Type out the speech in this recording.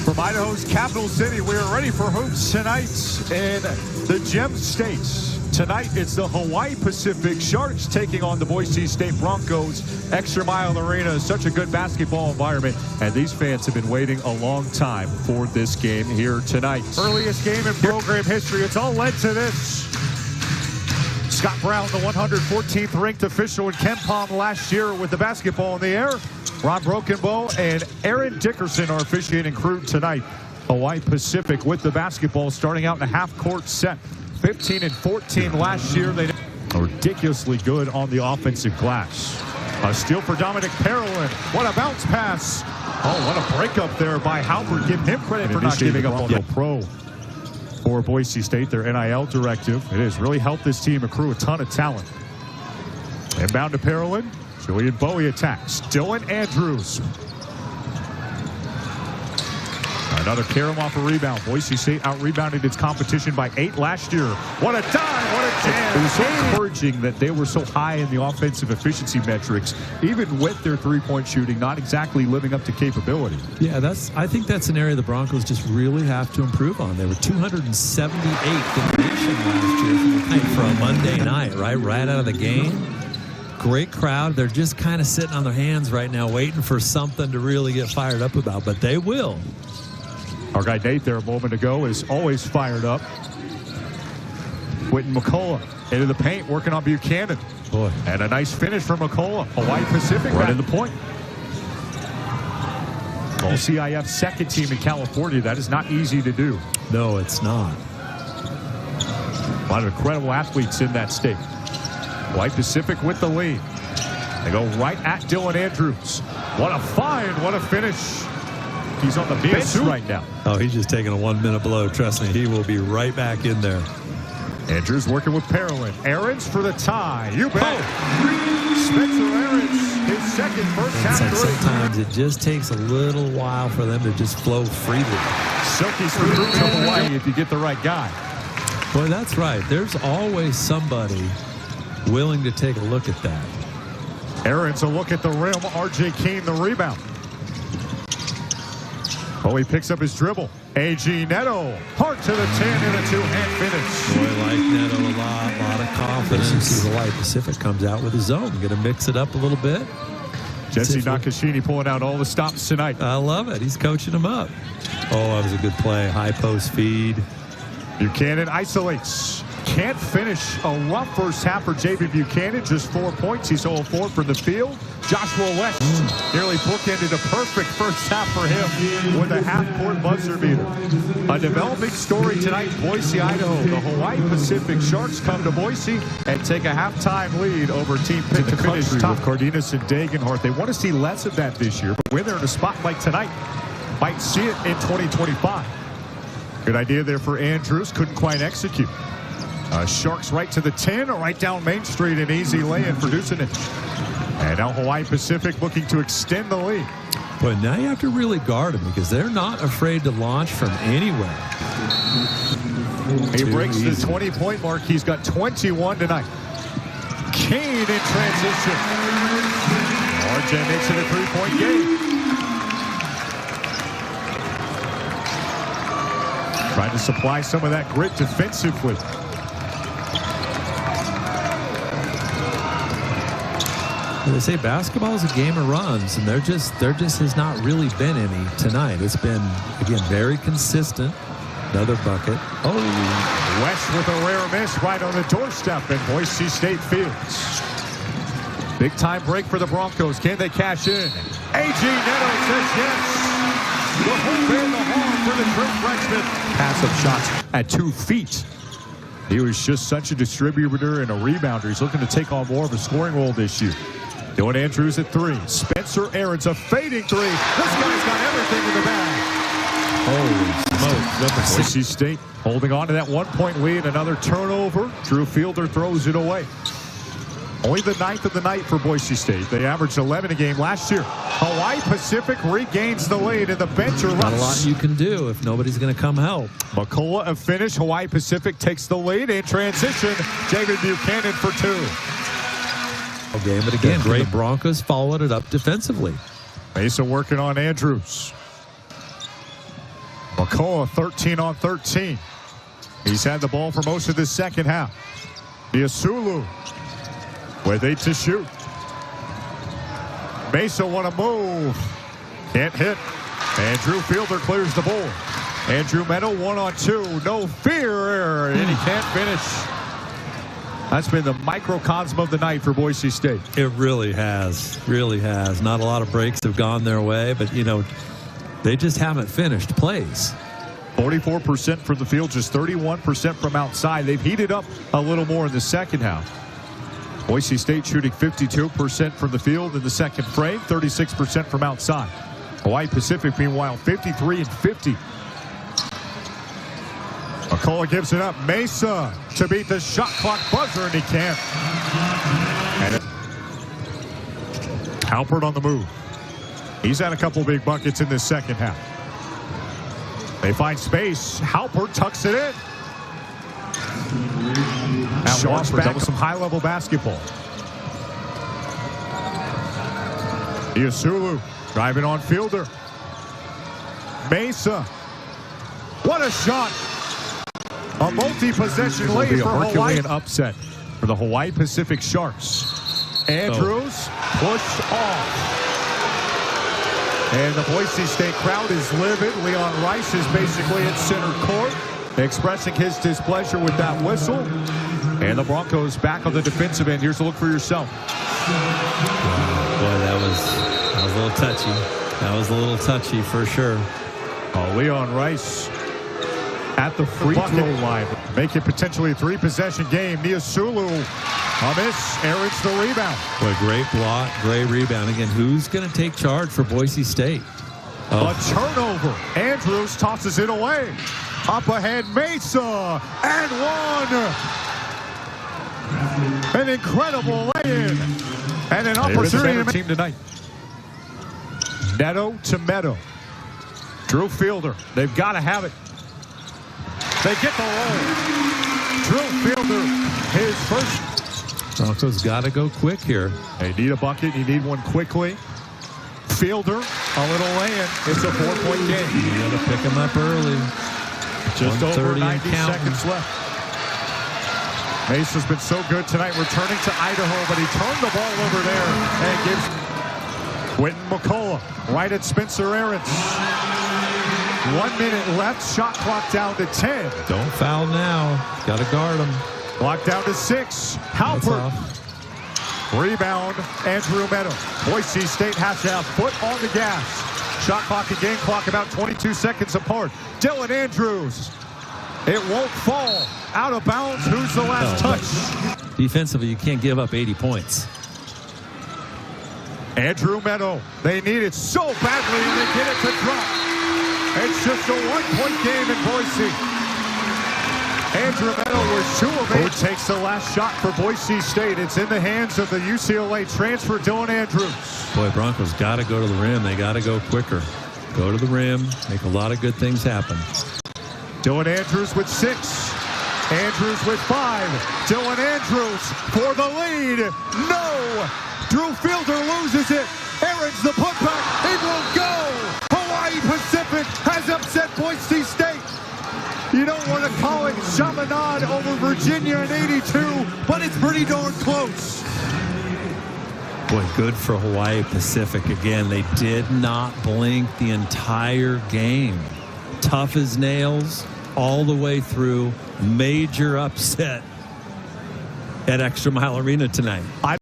From Idaho's capital city, we are ready for hoops tonight in the Gem States. Tonight, it's the Hawaii Pacific Sharks taking on the Boise State Broncos. Extra Mile Arena is such a good basketball environment, and these fans have been waiting a long time for this game here tonight. Earliest game in program history. It's all led to this. Scott Brown, the 114th ranked official in KenPom last year with the basketball in the air. Ron Brokenbow and Aaron Dickerson are officiating crew tonight. Hawaii Pacific with the basketball starting out in a half-court set. 15 and 14 last year. They are ridiculously good on the offensive glass. A steal for Dominic Parolin. What a bounce pass. Oh, what a break up there by Halbert. Give him credit for not giving up on the pro. For Boise State, their NIL directive. It has really helped this team accrue a ton of talent. Inbound to Parolin. Julian Bowie attacks. Dylan Andrews. Another Karam off a rebound. Boise State out-rebounded its competition by 8 last year. What a dive, what a jam. It was so encouraging that they were so high in the offensive efficiency metrics, even with their three-point shooting, not exactly living up to capability. Yeah, I think that's an area the Broncos just really have to improve on. They were 278th in the nation last year for a Monday night, right out of the game. Great crowd. They're just kind of sitting on their hands right now, waiting for something to really get fired up about, but they will. Our guy Nate there a moment ago is always fired up. Quentin McCullough into the paint, working on Buchanan. Boy. And a nice finish from McCullough. Hawaii Pacific right in the point. All CIF second team in California. That is not easy to do. No, it's not. A lot of incredible athletes in that state. Hawaii Pacific with the lead. They go right at Dylan Andrews. What a find, what a finish. He's on the bench right now. Oh, he's just taking a 1-minute blow. Trust me, he will be right back in there. Andrews working with Parolin. Aarons for the tie. You bet. Oh. Spencer Aarons, his second first half like three. Sometimes it just takes a little while for them to just flow freely. Silky's through to Hawaii if you get the right guy. Boy, that's right. There's always somebody willing to take a look at that. Aarons a look at the rim. R.J. Keene the rebound. Oh, he picks up his dribble. A.G. Neto, hard to the 10 in a two-hand finish. Boy, I like Neto a lot of confidence. Hawaii Pacific comes out with his zone. Going to mix it up a little bit. Jesse Nakashini pulling out all the stops tonight. I love it. He's coaching them up. Oh, that was a good play. High post feed. Buchanan isolates. Can't finish a rough first half for J.B. Buchanan. Just 4 points. He's 0-4 from the field. Joshua West nearly bookended a perfect first half for him with a half-court buzzer beater. A developing story tonight, Boise, Idaho. The Hawaii Pacific Sharks come to Boise and take a halftime lead over Team Pitt to finish top. With Cardenas and Dagenhart. They want to see less of that this year, but when they're in a spotlight tonight, might see it in 2025. Good idea there for Andrews. Couldn't quite execute. Sharks right to the 10, right down Main Street, an easy lay-in for Dusanen. And now Hawaii Pacific looking to extend the lead. But now you have to really guard them because they're not afraid to launch from anywhere. He breaks the 20-point mark. He's got 21 tonight. Kane in transition. RJ makes it a three-point game. Trying to supply some of that grit defensively. They say basketball is a game of runs, and there just has not really been any tonight. It's been, again, very consistent. Another bucket. Oh, West with a rare miss right on the doorstep in Boise State Fields. Big time break for the Broncos. Can they cash in? A.G. Neto says yes. The hoop and the horn for the true freshman. Pass-up shots at 2 feet. He was just such a distributor and a rebounder. He's looking to take on more of a scoring role this year. Dylan Andrews at 3. Spencer Aarons a fading 3. This guy's got everything in the bag. Holy smoke. Number 6. Boise State holding on to that 1-point lead. Another turnover. Drew Fielder throws it away. Only the 9th of the night for Boise State. They averaged 11 a game last year. Hawaii Pacific regains the lead in the bench. Not a lot you can do if nobody's going to come help. McCullough a finish. Hawaii Pacific takes the lead in transition. David Buchanan for 2. Game, but again, great. The Broncos followed it up defensively. Mesa working on Andrews. McCullough 13 on 13. He's had the ball for most of the second half. Niasulu with 8 to shoot. Mesa want to move. Can't hit. Andrew Fielder clears the ball. Andrew Meadow 1 on 2. No fear. And he can't finish. That's been the microcosm of the night for Boise State. It really has. Really has. Not a lot of breaks have gone their way, but, you know, they just haven't finished plays. 44% from the field, just 31% from outside. They've heated up a little more in the second half. Boise State shooting 52% from the field in the second frame, 36% from outside. Hawaii Pacific, meanwhile, 53 and 50. McCullough gives it up. Mesa to beat the shot clock buzzer, and he can't. And Halpert on the move. He's had a couple big buckets in this second half. They find space. Halpert tucks it in. Sharks back with some high-level basketball. Niasulu driving on Fielder. Mesa. What a shot. A multi-possession lead for Hawaii. An upset for the Hawaii Pacific Sharks. Andrews pushed off. And the Boise State crowd is livid. Leon Rice is basically in center court, expressing his displeasure with that whistle. And the Broncos back on the defensive end. Here's a look for yourself. Boy, that was a little touchy. That was a little touchy for sure. Leon Rice at the free throw line. Make it potentially a 3-possession game. Niasulu, a miss. Aaron's the rebound. Boy, great block, great rebound. Again, who's going to take charge for Boise State? A turnover. Andrews tosses it away. Up ahead, Mesa, and one. An incredible lay-in. And an opportunity to team tonight. Neto to Meadow. Drew Fielder. They've got to have it. They get the roll. Drew Fielder, his first. Broncos got to go quick here. They need a bucket. You need one quickly. Fielder, a little lay-in. It's a 4-point game. You got to pick him up early. Just over 90 seconds left. Mace has been so good tonight, returning to Idaho, but he turned the ball over there and gives Quentin McCullough right at Spencer Aarons. 1 minute left, shot clock down to 10. Don't foul now. Got to guard him. Clock down to 6. Halpert. Rebound, Andrew Meadow. Boise State has to have foot on the gas. Shot clock and game clock about 22 seconds apart. Dylan Andrews. It won't fall. Out of bounds. Who's the last touch? Defensively, you can't give up 80 points. Andrew Meadow. They need it so badly, and they get it to drop. It's just a 1-point game in Boise. Andrew Meadow was 2 of 8. Takes the last shot for Boise State. It's in the hands of the UCLA transfer, Dylan Andrews. Boy, Broncos got to go to the rim. They got to go quicker. Go to the rim. Make a lot of good things happen. Dylan Andrews with 6. Andrews with 5. Dylan Andrews for the lead. No! Drew Fielder loses it. Aaron's the putback. It will go. Hawaii Pacific has upset Boise State. You don't want to call it Chaminade over Virginia in 82, but it's pretty darn close. Boy, good for Hawaii Pacific. Again, they did not blink the entire game. Tough as nails all the way through. Major upset at Extra Mile Arena tonight.